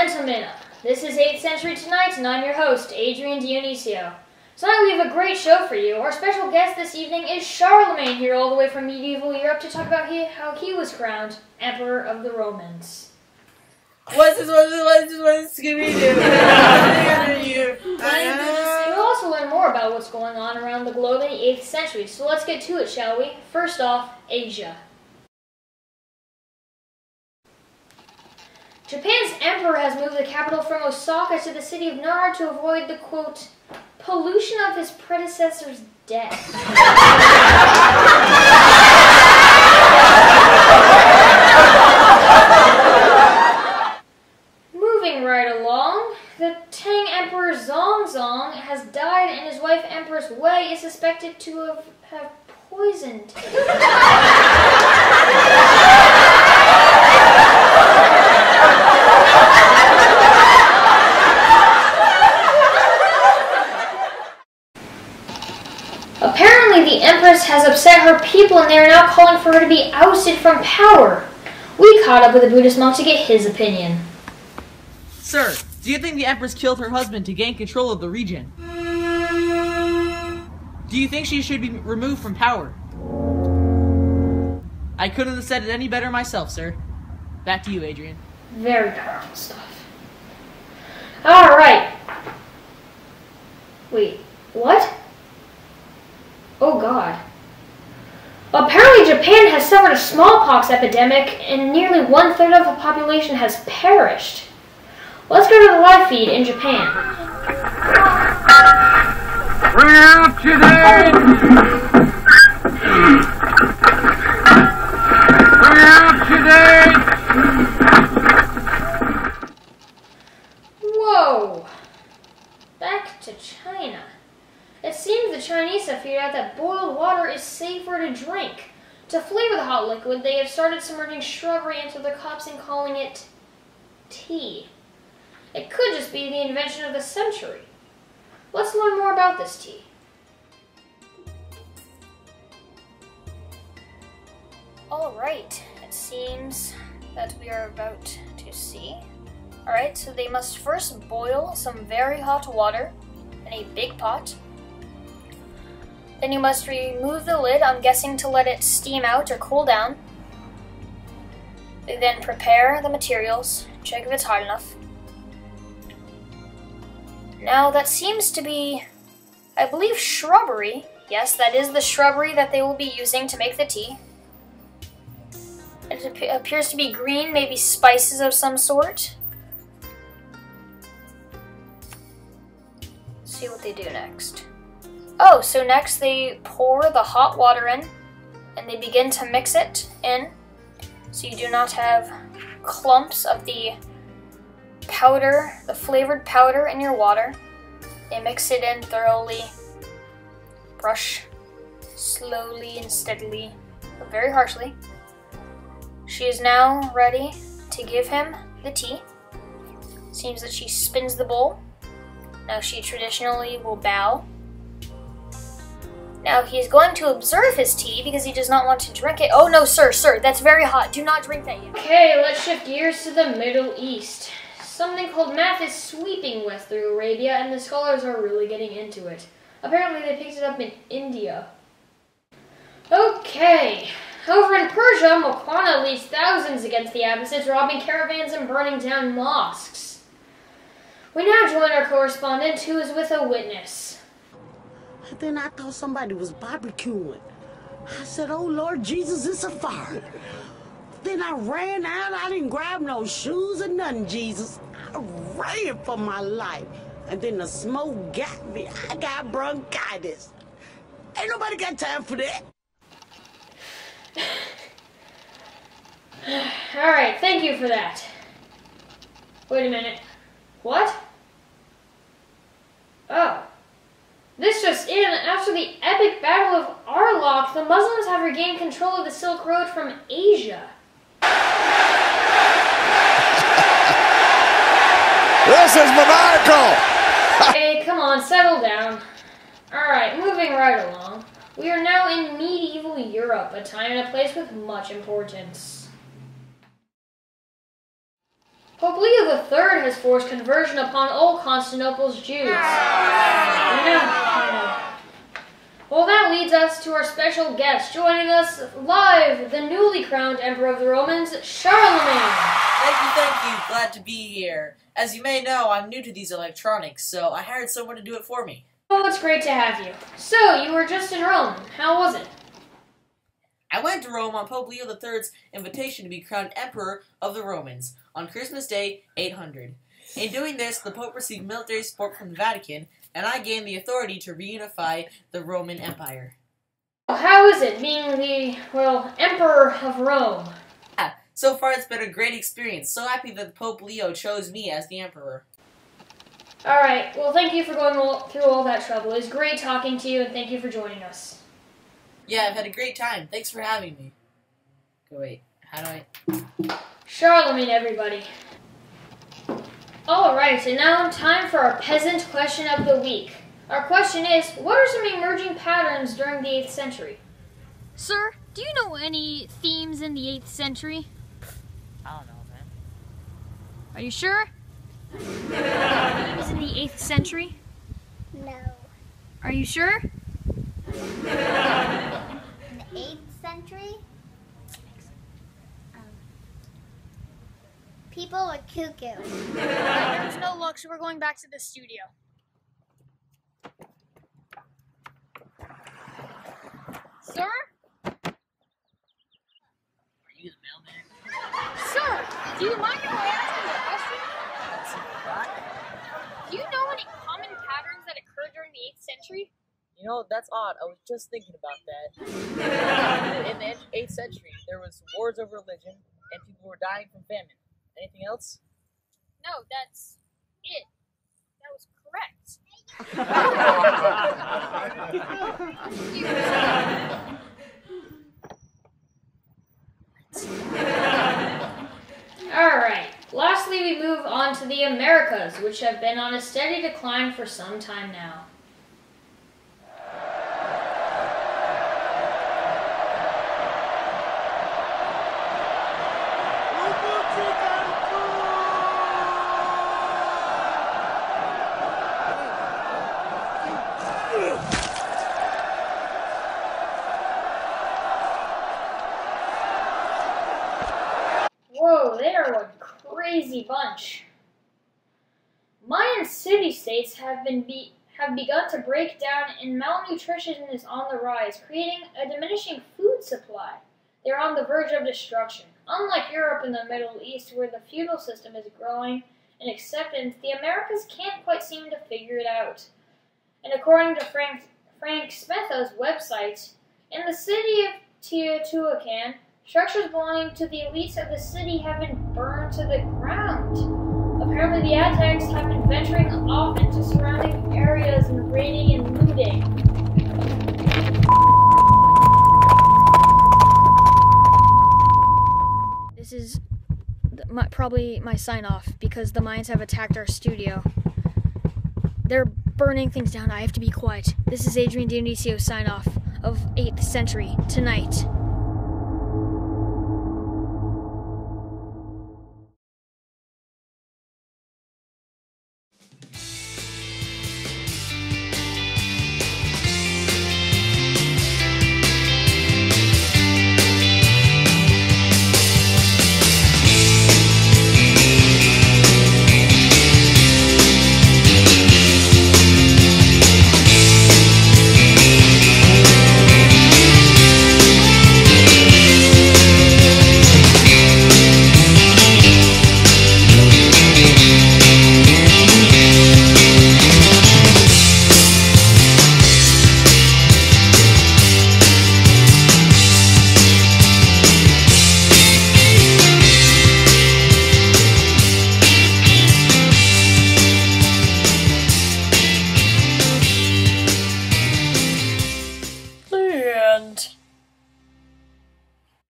gentlemen, this is 8th Century Tonight, and I'm your host, Adrian Dionisio. Tonight we have a great show for you. Our special guest this evening is Charlemagne, here all the way from medieval Europe to talk about how he was crowned Emperor of the Romans. What's this, Scooby-Doo? We'll also learn more about what's going on around the globe in the 8th century, so let's get to it, shall we? First off, Asia. Japan's emperor has moved the capital from Osaka to the city of Nara to avoid the, quote, pollution of his predecessor's death. Moving right along, the Tang Emperor Zongzong has died and his wife Empress Wei is suspected to have poisoned him. Apparently, the Empress has upset her people and they are now calling for her to be ousted from power. We caught up with a Buddhist monk to get his opinion. Sir, do you think the Empress killed her husband to gain control of the region? Do you think she should be removed from power? I couldn't have said it any better myself, sir. Back to you, Adrian. Very powerful stuff. Alright. Wait, what? Oh God. Apparently Japan has suffered a smallpox epidemic and nearly 1/3 of the population has perished. Let's go to the live feed in Japan. We're out today! We're out today! Whoa. Back to China. It seems the Chinese have figured out that boiled water is safer to drink. To flavor the hot liquid, they have started submerging shrubbery into their cups and calling it tea. It could just be the invention of the century. Let's learn more about this tea. Alright, it seems that we are about to see. Alright, so they must first boil some very hot water in a big pot. Then you must remove the lid, I'm guessing to let it steam out or cool down. They then prepare the materials, check if it's hot enough. Now that seems to be, I believe, shrubbery. Yes, that is the shrubbery that they will be using to make the tea. It appears to be green, maybe spices of some sort. Let's see what they do next. Oh, so next they pour the hot water in and they begin to mix it in so you do not have clumps of the powder, the flavored powder in your water. They mix it in thoroughly, brush slowly and steadily, but very harshly. She is now ready to give him the tea. Seems that she spins the bowl. Now she traditionally will bow. Now he is going to observe his tea because he does not want to drink it. Oh no, sir, that's very hot. Do not drink that yet. Okay, let's shift gears to the Middle East. Something called math is sweeping west through Arabia and the scholars are really getting into it. Apparently they picked it up in India. Okay, over in Persia, Mukwana leads thousands against the Abbasids, robbing caravans and burning down mosques. We now join our correspondent who is with a witness. Then I thought somebody was barbecuing. I said, oh Lord Jesus, it's a fire. Then I ran out. I didn't grab no shoes or nothing, Jesus. I ran for my life. And then the smoke got me. I got bronchitis. Ain't nobody got time for that. Alright, thank you for that. Wait a minute. What? Oh. This just in, after the epic Battle of Arlok, the Muslims have regained control of the Silk Road from Asia. This is maniacal! Hey, come on, settle down. Alright, moving right along. We are now in medieval Europe, a time and a place with much importance. Pope Leo III has forced conversion upon all Constantinople's Jews. I know. Well, that leads us to our special guest. Joining us live, the newly crowned Emperor of the Romans, Charlemagne. Thank you. Glad to be here. As you may know, I'm new to these electronics, so I hired someone to do it for me. Oh, it's great to have you. So, you were just in Rome. How was it? I went to Rome on Pope Leo III's invitation to be crowned Emperor of the Romans on Christmas Day 800. In doing this, the Pope received military support from the Vatican, and I gained the authority to reunify the Roman Empire. How is it being the, Emperor of Rome? Yeah, so far it's been a great experience. So happy that Pope Leo chose me as the Emperor. Alright, well thank you for going through all that trouble. It was great talking to you, and thank you for joining us. Yeah, I've had a great time. Thanks for having me. Wait, how do I... Charlemagne, everybody. Alright, and now time for our peasant question of the week. Our question is, what are some emerging patterns during the 8th century? Sir, do you know any themes in the 8th century? I don't know, man. Are you sure? Themes in the 8th century? No. Are you sure? In the 8th century? People were cuckoo. There's no luck, so we're going back to the studio. Sir? Are you the mailman? Sir, do you mind if I ask you a question? Do you know any common patterns that occurred during the 8th century? You know, that's odd. I was just thinking about that. In the 8th century, there was wars over religion, and people were dying from famine. Anything else? No, that's it. That was correct. Alright, lastly we move on to the Americas, which have been on a steady decline for some time now. Whoa, they are a crazy bunch. Mayan city-states have begun to break down, and malnutrition is on the rise, creating a diminishing food supply. They're on the verge of destruction. Unlike Europe and the Middle East, where the feudal system is growing in acceptance, the Americas can't quite seem to figure it out. And according to Frank Smetho's website, in the city of Teotihuacan, structures belonging to the elites of the city have been burned to the ground. Apparently the Aztecs have been venturing off into surrounding areas and raiding and looting. This is probably my sign-off, because the Mayans have attacked our studio. They're burning things down. I have to be quiet. This is Adrian Dionisio sign-off of 8th Century Tonight.